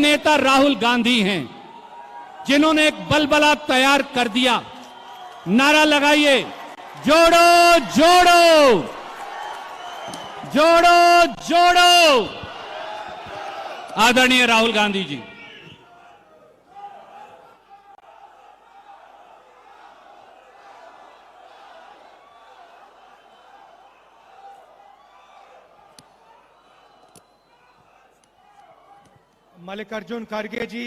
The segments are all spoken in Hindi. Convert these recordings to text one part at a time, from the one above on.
नेता राहुल गांधी हैं, जिन्होंने एक बलबला तैयार कर दिया। नारा लगाइए, जोड़ो जोड़ो, जोड़ो जोड़ो। आदरणीय राहुल गांधी जी। मल्लिकार्जुन खड़गे जी,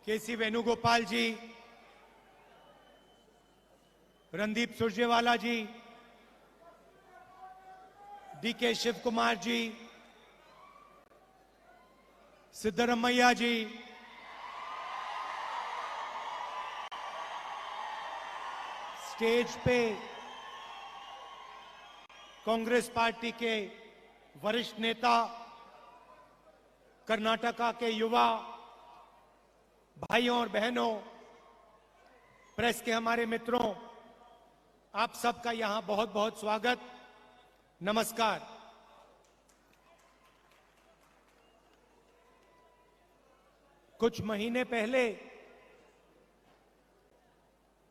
केसी वेणुगोपाल जी, रणदीप सुरजेवाला जी, डीके शिव कुमार जी, सिद्धरमैया जी, स्टेज पे कांग्रेस पार्टी के वरिष्ठ नेता, कर्नाटका के युवा भाइयों और बहनों, प्रेस के हमारे मित्रों, आप सबका यहां बहुत बहुत स्वागत, नमस्कार। कुछ महीने पहले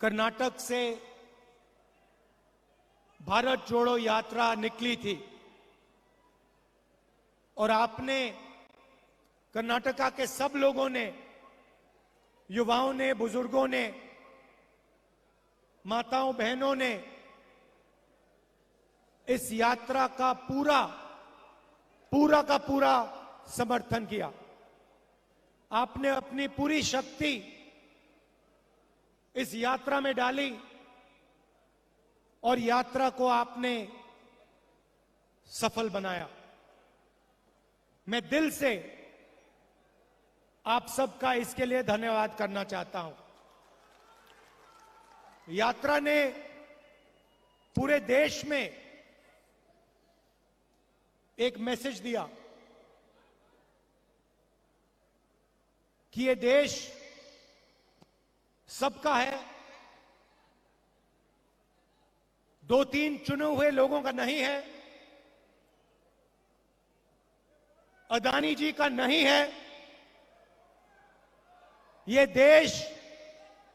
कर्नाटक से भारत जोड़ो यात्रा निकली थी और आपने, कर्नाटका के सब लोगों ने, युवाओं ने, बुजुर्गों ने, माताओं बहनों ने इस यात्रा का पूरा का पूरा समर्थन किया। आपने अपनी पूरी शक्ति इस यात्रा में डाली और यात्रा को आपने सफल बनाया। मैं दिल से आप सबका इसके लिए धन्यवाद करना चाहता हूं। यात्रा ने पूरे देश में एक मैसेज दिया कि ये देश सबका है, दो तीन चुने हुए लोगों का नहीं है, अदानी जी का नहीं है। ये देश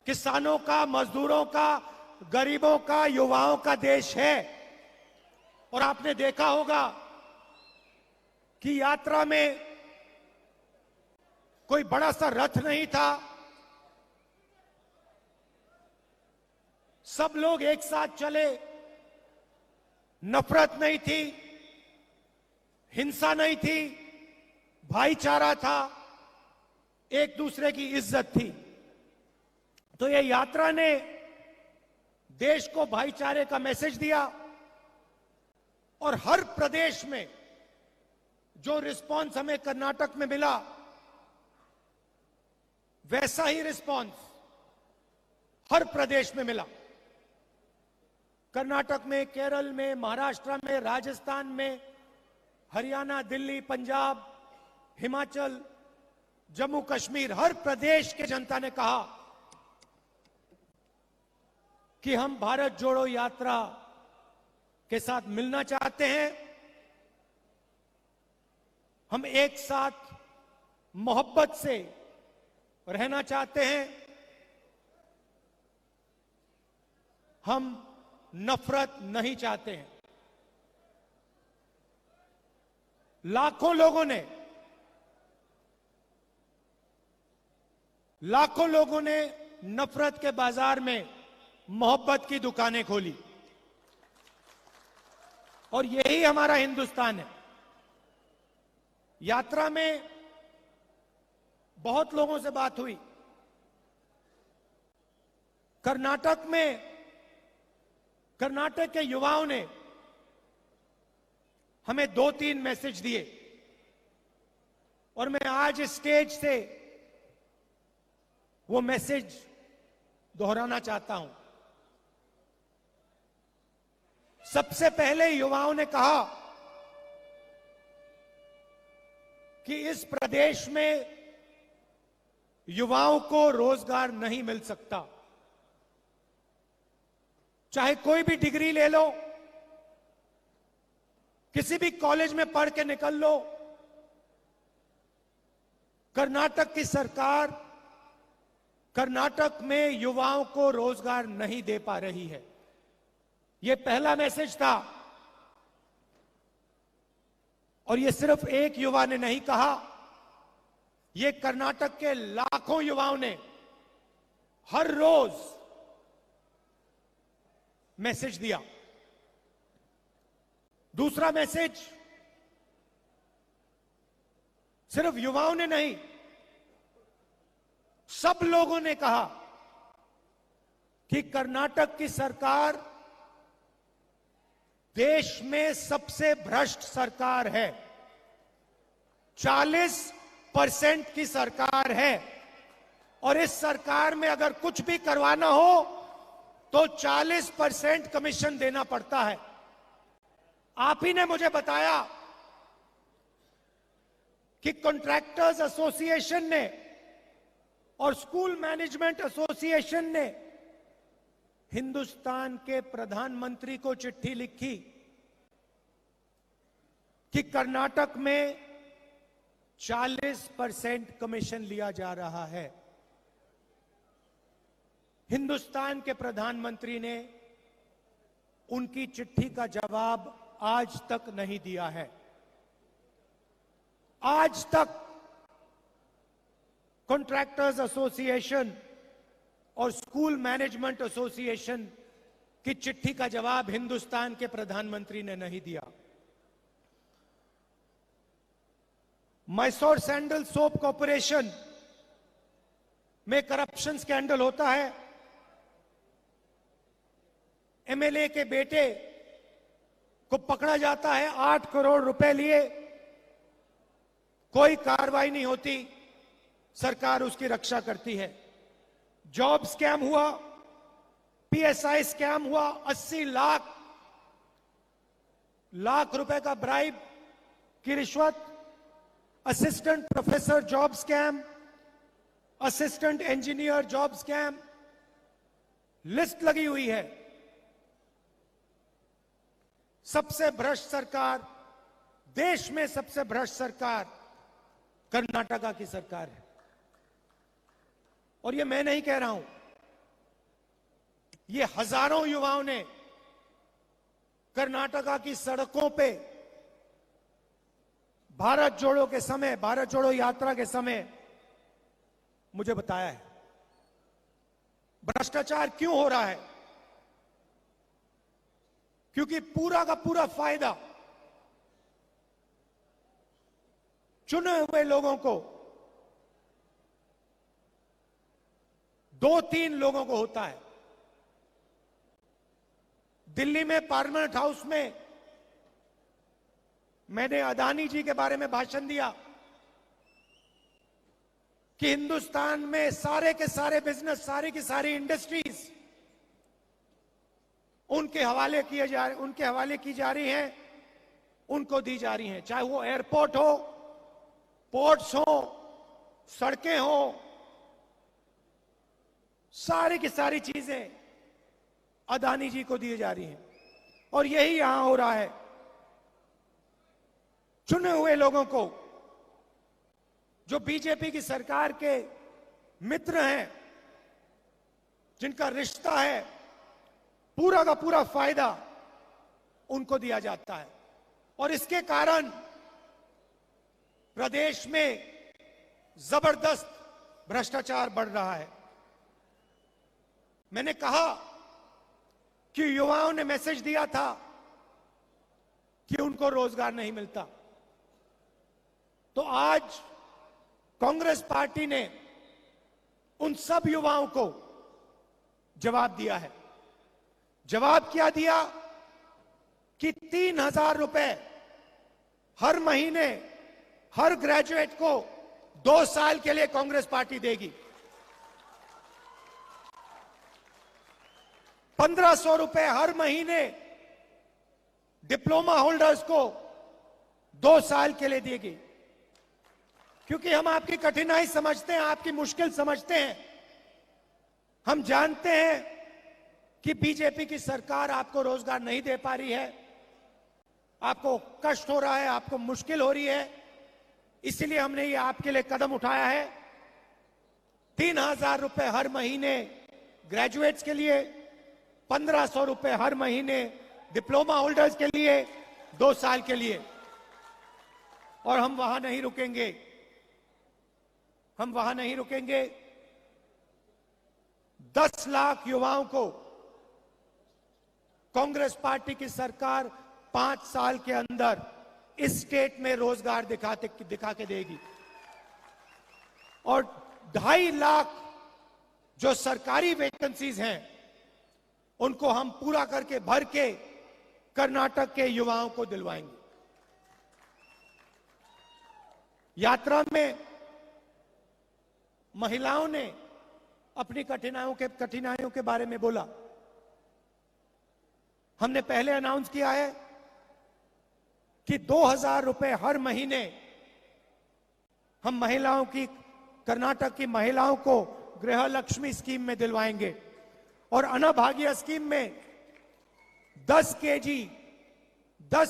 किसानों का, मजदूरों का, गरीबों का, युवाओं का देश है। और आपने देखा होगा कि यात्रा में कोई बड़ा सा रथ नहीं था, सब लोग एक साथ चले, नफरत नहीं थी, हिंसा नहीं थी, भाईचारा था, एक दूसरे की इज्जत थी। तो ये यात्रा ने देश को भाईचारे का मैसेज दिया और हर प्रदेश में जो रिस्पांस हमें कर्नाटक में मिला, वैसा ही रिस्पांस हर प्रदेश में मिला। कर्नाटक में, केरल में, महाराष्ट्र में, राजस्थान में, हरियाणा, दिल्ली, पंजाब, हिमाचल, जम्मू कश्मीर, हर प्रदेश के जनता ने कहा कि हम भारत जोड़ो यात्रा के साथ मिलना चाहते हैं, हम एक साथ मोहब्बत से रहना चाहते हैं, हम नफरत नहीं चाहते हैं। लाखों लोगों ने नफरत के बाजार में मोहब्बत की दुकानें खोली और यही हमारा हिंदुस्तान है। यात्रा में बहुत लोगों से बात हुई। कर्नाटक के युवाओं ने हमें दो तीन मैसेज दिए और मैं आज इस स्टेज से वो मैसेज दोहराना चाहता हूं। सबसे पहले युवाओं ने कहा कि इस प्रदेश में युवाओं को रोजगार नहीं मिल सकता। चाहे कोई भी डिग्री ले लो, किसी भी कॉलेज में पढ़ के निकल लो, कर्नाटक की सरकार कर्नाटक में युवाओं को रोजगार नहीं दे पा रही है। यह पहला मैसेज था और यह सिर्फ एक युवा ने नहीं कहा, यह कर्नाटक के लाखों युवाओं ने हर रोज मैसेज दिया। दूसरा मैसेज सिर्फ युवाओं ने नहीं, सब लोगों ने कहा कि कर्नाटक की सरकार देश में सबसे भ्रष्ट सरकार है, 40% की सरकार है और इस सरकार में अगर कुछ भी करवाना हो तो 40% कमीशन देना पड़ता है। आप ही ने मुझे बताया कि कॉन्ट्रैक्टर्स एसोसिएशन ने और स्कूल मैनेजमेंट एसोसिएशन ने हिंदुस्तान के प्रधानमंत्री को चिट्ठी लिखी कि कर्नाटक में 40% कमीशन लिया जा रहा है। हिंदुस्तान के प्रधानमंत्री ने उनकी चिट्ठी का जवाब आज तक नहीं दिया है। आज तक कॉन्ट्रैक्टर्स एसोसिएशन और स्कूल मैनेजमेंट एसोसिएशन की चिट्ठी का जवाब हिंदुस्तान के प्रधानमंत्री ने नहीं दिया। मैसूर सैंडल सोप कॉर्पोरेशन में करप्शन स्कैंडल होता है, एमएलए के बेटे को पकड़ा जाता है, 8 करोड़ रुपए लिए, कोई कार्रवाई नहीं होती, सरकार उसकी रक्षा करती है। जॉब स्कैम हुआ, पीएसआई स्कैम हुआ, 80 लाख रुपए का ब्राइब की रिश्वत, assistant professor job scam, assistant engineer job scam, list लगी हुई है। सबसे भ्रष्ट सरकार, देश में सबसे भ्रष्ट सरकार कर्नाटका की सरकार है। और ये मैं नहीं कह रहा हूं, ये हजारों युवाओं ने कर्नाटका की सड़कों पे भारत जोड़ो के समय, भारत जोड़ो यात्रा के समय मुझे बताया है। भ्रष्टाचार क्यों हो रहा है? क्योंकि पूरा का पूरा फायदा चुने हुए लोगों को, 2-3 लोगों को होता है। दिल्ली में पार्लियामेंट हाउस में मैंने अदानी जी के बारे में भाषण दिया कि हिंदुस्तान में सारे के सारे बिजनेस, सारी की सारी इंडस्ट्रीज उनके हवाले की जा रही हैं, उनको दी जा रही हैं, चाहे वो एयरपोर्ट हो, पोर्ट्स हो, सड़कें हो, सारी की सारी चीजें अदानी जी को दी जा रही हैं। और यही यहां हो रहा है। चुने हुए लोगों को, जो बीजेपी की सरकार के मित्र हैं, जिनका रिश्ता है, पूरा का पूरा फायदा उनको दिया जाता है। और इसके कारण प्रदेश में जबरदस्त भ्रष्टाचार बढ़ रहा है। मैंने कहा कि युवाओं ने मैसेज दिया था कि उनको रोजगार नहीं मिलता, तो आज कांग्रेस पार्टी ने उन सब युवाओं को जवाब दिया है। जवाब क्या दिया कि 3,000 रुपए हर महीने हर ग्रेजुएट को 2 साल के लिए कांग्रेस पार्टी देगी। 1,500 रुपए हर महीने डिप्लोमा होल्डर्स को 2 साल के लिए देगी। क्योंकि हम आपकी कठिनाई समझते हैं, आपकी मुश्किल समझते हैं। हम जानते हैं कि बीजेपी की सरकार आपको रोजगार नहीं दे पा रही है, आपको कष्ट हो रहा है, आपको मुश्किल हो रही है। इसलिए हमने ये आपके लिए कदम उठाया है। 3,000 रुपए हर महीने ग्रेजुएट्स के लिए, 1,500 रुपए हर महीने डिप्लोमा होल्डर्स के लिए 2 साल के लिए। और हम वहां नहीं रुकेंगे, हम वहां नहीं रुकेंगे। 10 लाख युवाओं को कांग्रेस पार्टी की सरकार 5 साल के अंदर इस स्टेट में रोजगार दिखा के देगी। और 2.5 लाख जो सरकारी वैकेंसीज हैं उनको हम पूरा करके भर के कर्नाटक के युवाओं को दिलवाएंगे। यात्रा में महिलाओं ने अपनी कठिनाइयों के बारे में बोला। हमने पहले अनाउंस किया है कि 2,000 रुपए हर महीने हम महिलाओं की, कर्नाटक की महिलाओं को गृह लक्ष्मी स्कीम में दिलवाएंगे। और अन्नभाग्य स्कीम में 10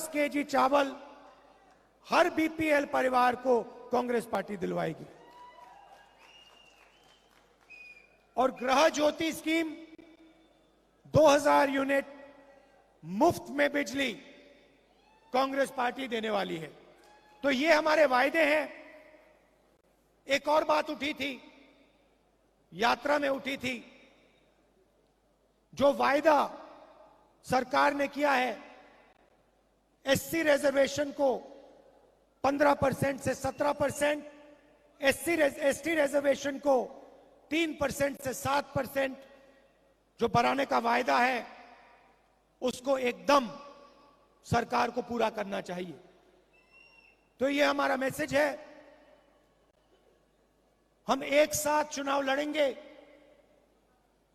केजी चावल हर बीपीएल परिवार को कांग्रेस पार्टी दिलवाएगी। और गृह ज्योति स्कीम 2,000 यूनिट मुफ्त में बिजली कांग्रेस पार्टी देने वाली है। तो ये हमारे वायदे हैं। एक और बात उठी थी, यात्रा में उठी थी, जो वायदा सरकार ने किया है एससी रिजर्वेशन को 15% से 17%, एसटी रिजर्वेशन को 3% से 7% जो बढ़ाने का वायदा है उसको एकदम सरकार को पूरा करना चाहिए। तो ये हमारा मैसेज है। हम एक साथ चुनाव लड़ेंगे।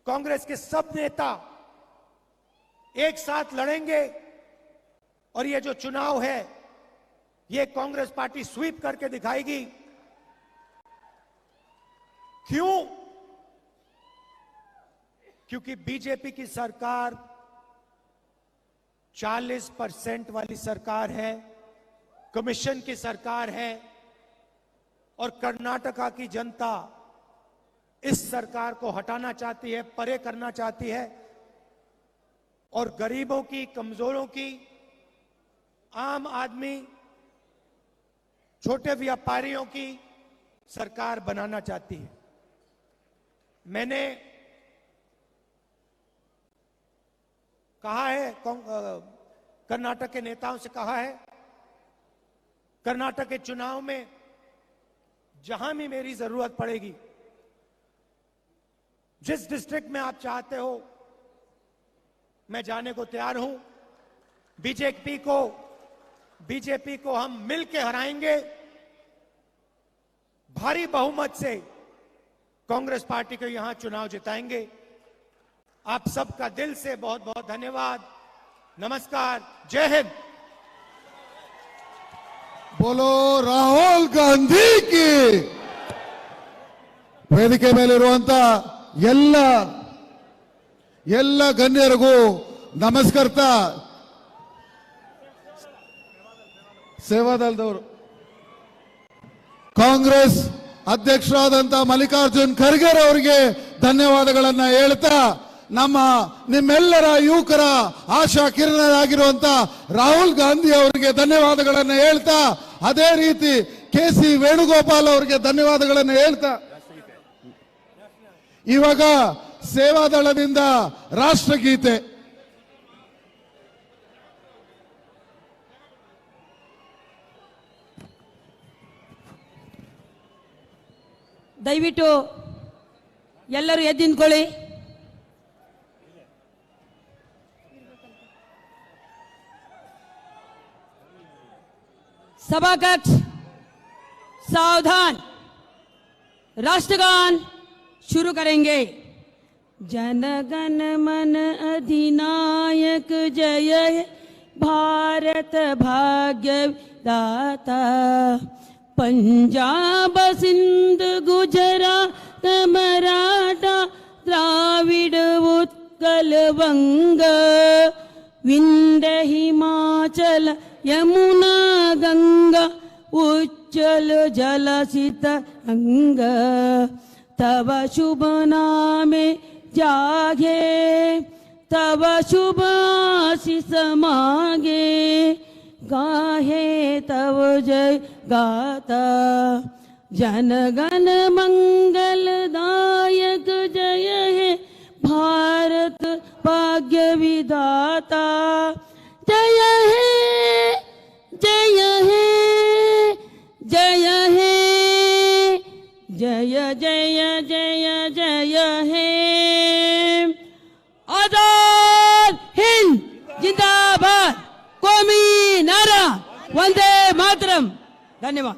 कांग्रेस के सब नेता एक साथ लड़ेंगे और ये जो चुनाव है ये कांग्रेस पार्टी स्वीप करके दिखाएगी। क्यों? क्योंकि बीजेपी की सरकार 40% वाली सरकार है, कमीशन की सरकार है और कर्नाटका की जनता इस सरकार को हटाना चाहती है, परे करना चाहती है और गरीबों की, कमजोरों की, आम आदमी, छोटे व्यापारियों की सरकार बनाना चाहती है। मैंने कहा है, कर्नाटक के नेताओं से कहा है, कर्नाटक के चुनाव में जहां भी मेरी जरूरत पड़ेगी, जिस डिस्ट्रिक्ट में आप चाहते हो मैं जाने को तैयार हूं। बीजेपी को हम मिलके हराएंगे। भारी बहुमत से कांग्रेस पार्टी को यहां चुनाव जिताएंगे। आप सबका दिल से बहुत बहुत धन्यवाद। नमस्कार, जय हिंद। बोलो ರಾಹುಲ್ ಗಾಂಧಿ की ವೇದಿಕೆ ಮೇಲಿರುವಂತ ಎಲ್ಲ ಗಣ್ಯರಿಗೂ ನಮಸ್ಕರಿಸ್ತಾ ಸೇವಾದಳದವರು ಕಾಂಗ್ರೆಸ್ ಅಧ್ಯಕ್ಷರಾದಂತ ಮಲ್ಲಿಕಾರ್ಜುನ್ ಖರ್ಗೆ ಅವರಿಗೆ ಧನ್ಯವಾದಗಳನ್ನು ಹೇಳ್ತಾ ನಿಮ್ಮೆಲ್ಲರ ಯುವಕರ ಆಶಾ ಕಿರಣರಾಗಿರುವಂತ ರಾಹುಲ್ ಗಾಂಧಿ ಅವರಿಗೆ ಧನ್ಯವಾದಗಳನ್ನು ಹೇಳ್ತಾ ಅದೇ ರೀತಿ ಕೆಸಿ ವೇಣುಗೋಪಾಲ್ ಅವರಿಗೆ ಧನ್ಯವಾದಗಳನ್ನು ಹೇಳ್ತಾ ಇವಾಗ ಸೇವಾದಳದಿಂದ ರಾಷ್ಟ್ರಗೀತೆ ದಯವಿಟ್ಟು ಎಲ್ಲರೂ ಎದ್ದು ನಿಂತ್ಕೊಳ್ಳಿ. सभा कक्ष सावधान. राष्ट्रगान शुरू करेंगे. जनगण मन अधिनायक जय हे भारत भाग्य दाता. पंजाब सिंध गुजरात मराठा द्राविड उत्कल वंग विंध्य हिमाचल यमुना गंगा उच्च उज्जवल जलसित अंग तव शुभ नामे जागे तव शुभ आशीष मागे गाहे तव जय गाता जन गण मंगलदायक जय हे भारत भाग्य विधाता जय हे जय हे जय हे जय जय जय जय हे आजाद हिंद जिंदाबाद कौमी नारा वंदे मातरम धन्यवाद।